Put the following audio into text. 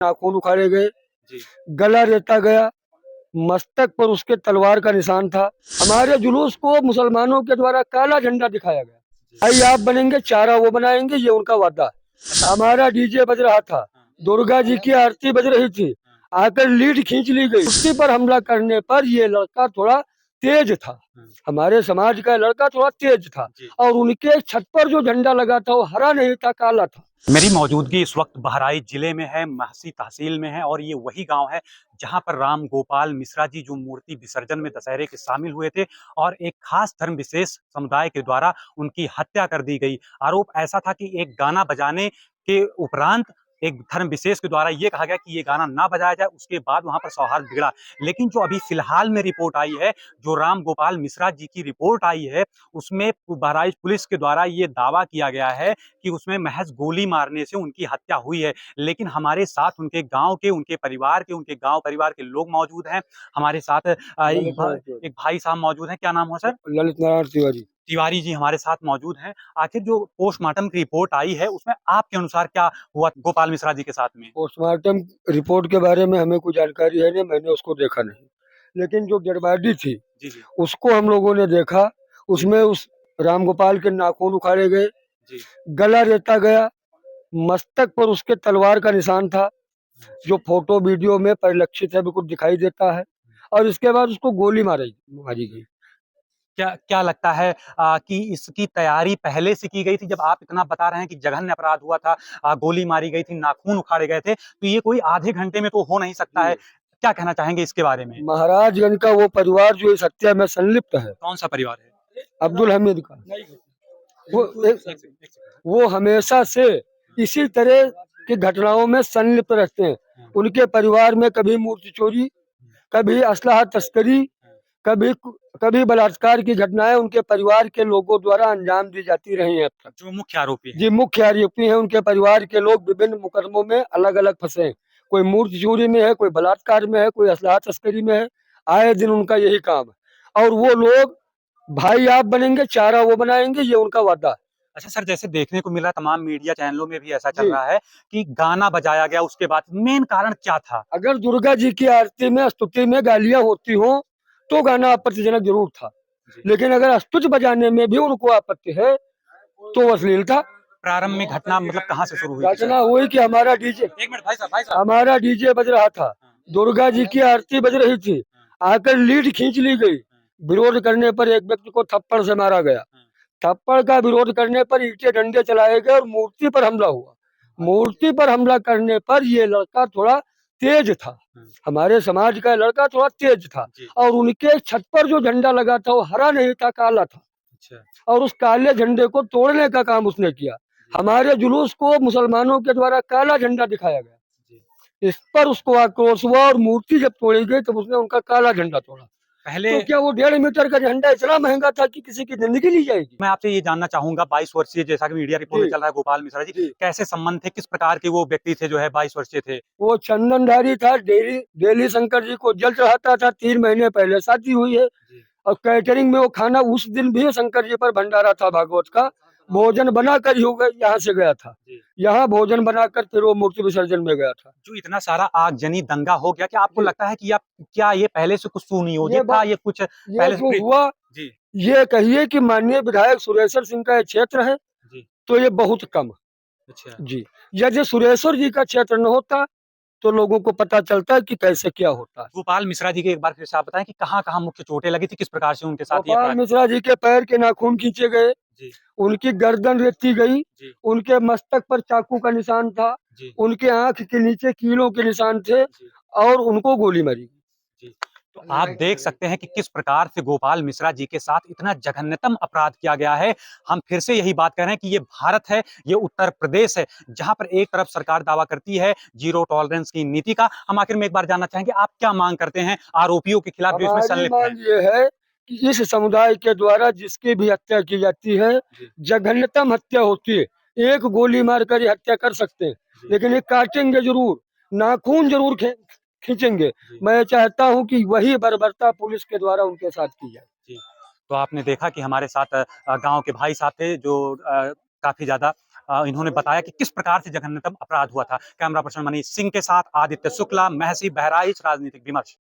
नाखून उखाड़े गए, जी। गला रेता गया, मस्तक पर उसके तलवार का निशान था। हमारे जुलूस को मुसलमानों के द्वारा काला झंडा दिखाया गया। भाई आप बनेंगे, चारा वो बनाएंगे, ये उनका वादा है। हमारा डीजे बज रहा था, दुर्गा जी की आरती बज रही थी, आकर लीड खींच ली गई। उसी पर हमला करने पर ये लड़का थोड़ा तेज था, हमारे समाज का लड़का थोड़ा तेज था, और उनके छत पर जो झंडा लगा था वो हरा नहीं था, काला था। मेरी मौजूदगी इस वक्त बहराइच जिले में है, महसी तहसील में है, और ये वही गांव है जहां पर राम गोपाल मिश्रा जी जो मूर्ति विसर्जन में दशहरे के शामिल हुए थे और एक खास धर्म विशेष समुदाय के द्वारा उनकी हत्या कर दी गई। आरोप ऐसा था कि एक गाना बजाने के उपरांत एक धर्म विशेष के द्वारा ये कहा गया कि ये गाना ना बजाया जाए, उसके बाद वहां पर सौहार्द बिगड़ा। लेकिन जो अभी फिलहाल में रिपोर्ट आई है, जो राम गोपाल मिश्रा जी की रिपोर्ट आई है, उसमें बहराइच पुलिस के द्वारा ये दावा किया गया है कि उसमें महज गोली मारने से उनकी हत्या हुई है। लेकिन हमारे साथ उनके गांव के, उनके परिवार के, उनके गांव परिवार के लोग मौजूद हैं। हमारे साथ एक भाई साहब मौजूद हैं। क्या नाम हो सर? ललित नारायण तिवारी। तिवारी जी हमारे साथ मौजूद हैं। आखिर जो पोस्टमार्टम की रिपोर्ट आई है उसमें आपके अनुसार क्या हुआ गोपाल मिश्रा जी के साथ में? पोस्टमार्टम रिपोर्ट के बारे में हमें कोई जानकारी है नहीं, मैंने उसको देखा नहीं, लेकिन जो डेड बॉडी थी जी जी उसको हम लोगों ने देखा। उसमें उस राम गोपाल के नाखून उखाड़े गए, जी गला रेता गया, मस्तक पर उसके तलवार का निशान था, जो फोटो वीडियो में परिलक्षित है, बिल्कुल दिखाई देता है। और इसके बाद उसको गोली मारी गई। क्या क्या लगता है कि इसकी तैयारी पहले से की गई थी? जब आप इतना बता रहे हैं कि जघन्य अपराध हुआ था, गोली मारी गई थी, नाखून उखाड़े गए थे, तो ये कोई आधे घंटे में तो हो नहीं सकता है। क्या कहना चाहेंगे इसके बारे में? महाराजगंज का वो परिवार जो इस हत्या में संलिप्त है, कौन सा परिवार है? अब्दुल हमीद का, वो एक सेकंड। वो हमेशा से इसी तरह की घटनाओं में संलिप्त रहते हैं। उनके परिवार में कभी मूर्ति चोरी, कभी असलहा तस्करी, कभी कभी बलात्कार की घटनाएं उनके परिवार के लोगों द्वारा अंजाम दी जाती रही हैं अब तक। जो मुख्य आरोपी जी, हैं। मुख्य आरोपी हैं। उनके परिवार के लोग विभिन्न मुकदमों में अलग अलग फंसे हैं। कोई मूर्ति चोरी में है, कोई बलात्कार में है, कोई असलहा तस्करी में है। आए दिन उनका यही काम है, और वो लोग भाई आप बनेंगे, चारा वो बनाएंगे, ये उनका वादा है। अच्छा सर, जैसे देखने को मिला तमाम मीडिया चैनलों में भी ऐसा चल जी, रहा है कि गाना बजाया गया, उसके बाद मेन कारण क्या था? अगर दुर्गा जी की आरती में, स्तुति में गालियां होती हो तो गाना आपत्तिजनक जरूर था, जी। लेकिन अगर स्तुति बजाने में भी उनको आपत्ति है तो वो अश्लील था। प्रारंभ में घटना मतलब कहाँ से शुरू हुई थी घटना सर? हुई कि एक मिनट भाई साहब। हमारा डीजे बज रहा था, हाँ, दुर्गा जी की आरती बज रही थी, हाँ, आकर लीड खींच ली गई। हाँ, विरोध करने पर एक व्यक्ति को थप्पड़ से मारा गया। हाँ, थप्पड़ का विरोध करने पर ईंटें डंडे चलाए गए और मूर्ति पर हमला हुआ। मूर्ति पर हमला करने पर ये लड़का थोड़ा तेज था, हाँ, हमारे समाज का लड़का थोड़ा तेज था, जी। और उनके छत पर जो झंडा लगा था वो हरा नहीं था, काला था, अच्छा। और उस काले झंडे को तोड़ने का काम उसने किया। जी, हमारे जुलूस को मुसलमानों के द्वारा काला झंडा दिखाया गया। जी। इस पर उसको आक्रोश हुआ, और मूर्ति जब तोड़ी गई तब उसने उनका काला झंडा तोड़ा। पहले तो क्या वो 1.5 मीटर का झंडा इतना महंगा था कि किसी की जिंदगी ली जाएगी? मैं आपसे ये जानना चाहूंगा, 22 वर्षीय जैसा कि मीडिया रिपोर्ट में जी, चल रहा है, गोपाल मिश्रा जी जी। कैसे संबंध थे, किस प्रकार के वो व्यक्ति थे जो है 22 वर्षीय थे? वो चंदनधारी था, डेली डेली शंकर जी को जल चढ़ाता था। 3 महीने पहले शादी हुई है, जी। और कैटरिंग में वो खाना, उस दिन भी शंकर जी पर भंडारा था भागवत का, भोजन बनाकर ही होगा यहाँ से गया था। जी। यहाँ भोजन बनाकर फिर वो मूर्ति विसर्जन में गया था। जो इतना सारा आगजनी दंगा हो गया, क्या आपको जी, लगता है कि क्या ये पहले से कुछ ये सुनियोजित था, बात, ये कुछ ये पहले से जो हुआ, जी ये कहिए कि माननीय विधायक सुरेश्वर सिंह का ये क्षेत्र है, जी। तो ये बहुत कम है। अच्छा। जी, यदि सुरेश्वर जी का क्षेत्र न होता तो लोगों को पता चलता है कि कैसे क्या होता है। गोपाल मिश्रा जी के एक बार फिर से आप बताएं कि कहाँ-कहाँ मुख्य चोटें लगी थी, किस प्रकार से उनके साथ ये गोपाल अपराध? मिश्रा जी के पैर के नाखून खींचे गए, जी उनकी गर्दन रेती गई, जी उनके मस्तक पर चाकू का निशान था, जी उनके आंख के नीचे कीलों के निशान थे, जी और उनको गोली मारी। जी। तो आप देख सकते हैं कि किस प्रकार से गोपाल मिश्रा जी के साथ इतना जघन्यतम अपराध किया गया है। हम फिर से यही बात कर रहे हैं कि ये भारत है, ये उत्तर प्रदेश है, जहां पर एक तरफ सरकार दावा करती है जीरो टॉलरेंस की नीति का। हम आखिर में एक बार जानना चाहेंगे, आप क्या मांग करते हैं आरोपियों के खिलाफ जो इसमें हमारी संलिप्त हैं? मांग ये है कि इस समुदाय के द्वारा जिसकी भी हत्या की जाती है, जी जघन्यतम हत्या होती है। एक गोली मारकर ये हत्या कर सकते हैं, जी लेकिन ये काटेंगे जरूर, नाखून जरूर खींचेंगे। जी मैं चाहता हूं कि वही बर्बरता पुलिस के द्वारा उनके साथ की जाए। जी। तो आपने देखा कि हमारे साथ गाँव के भाई साहब थे जो काफ़ी ज़्यादा इन्होंने बताया कि किस प्रकार से जघन्यतम अपराध हुआ था। कैमरा पर्सन मनीष सिंह के साथ आदित्य शुक्ला, महसी, बहराइच, राजनीतिक विमर्श।